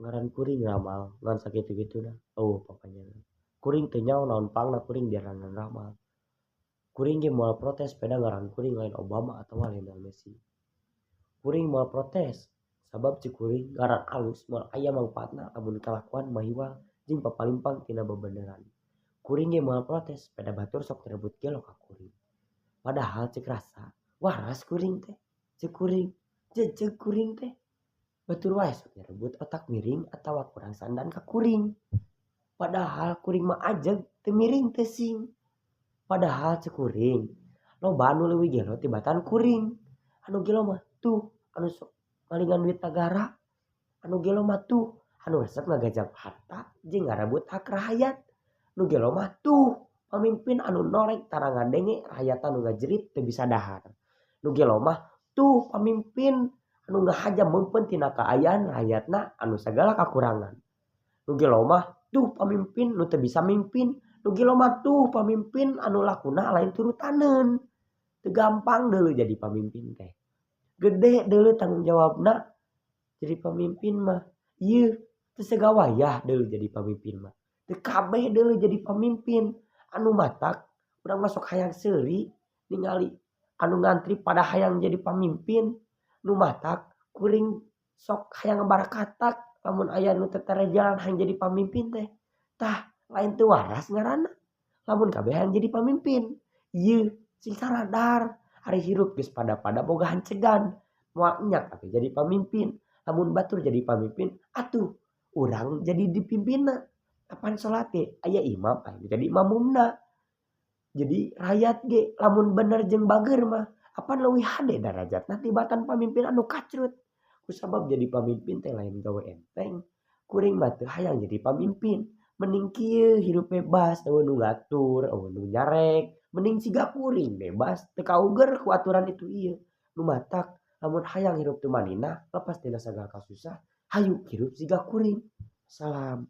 ngaran kuring ramal ngan sakitu-kituna pokoknya kuring teu nyaho naon pangna kuring diaranan ramal. Kuring ge moal protes peda ngaran kuring lain Obama atawa Lionel Messi. Kuring moal protes sabab cik kuring ngaran alus moal aya mangpaatna lamun kalakuan mahiwal jeung papalimpang tina bebeneran. Kuring ge moal protes peda batur sok direbut gelo ka kuring. Padahal cek rasa waras kuring teh. Cek kuring jejeg kuring teh. Batur wae sok direbut otak miring atawa kurang sandan ka kuring. Padahal kuring mah ajeg teu miring teu sing. Padahal cek kuring loba anu leuwih gelo tibatan kuring. Anu gelo mah tuh anu sok malingan duit nagara. Anu gelo mah tuh anu resep ngagajag harta jeung ngarebut hak rakyat. Nu gelo mah tuh pamimpin anu norek tara ngadenge rakyat anu ngajerit teu bisa dahar. Nu gelo mah tuh pamimpin anu ngahaja meumpeun tina kaayaan rakyatna anu sagala kakurangan. Nu gelo mah tuh pamimpin nu teu bisa mimpin. Nu gelo mah tuh pamimpin anu lakuna lain turutaneun. Teu gampang deuleu jadi pamimpin teh. Gede deuleu tanggung jawabna jadi pamimpin mah. Ieu teu sagawayah deuleu jadi pamimpin mah. Teu kabeh deuleu jadi pamimpin. Anu matak urang mah sok hayang seuri ningali anu ngantri pada hayang jadi pamimpin. Nu matak kuring sok hayang ngabarakatak lamun aya nu tetere jalan hayang jadi pamimpin teh. Tah lain teu waras ngaranna. Lamun kabeh hayang jadi pamimpin. Ieu sing saradar ari hirup geus pada-pada boga hancegan. Moal enyak atuh jadi pamimpin. Lamun batur jadi pamimpin atuh urang jadi dipimpinna. Apan salat ge aya imam aya jadi imamumna. Jadi rakyat ge lamun bener jeung bageur mah apan leuwih hade darajatna tibatan pamimpin anu kacrut. Kusabab jadi pamimpin teh lain gawe enteng. Kuring mah teu hayang jadi pamimpin. Mending kieu hirup bebas eueuh nu ngatur, eueuh nu nyarek. Mending siga kuring bebas teu kauger ku aturan itu ieu. Nu matak lamun hayang hirup teu manina lepas tina sagala kasusah hayu hirup siga kuring. Salam.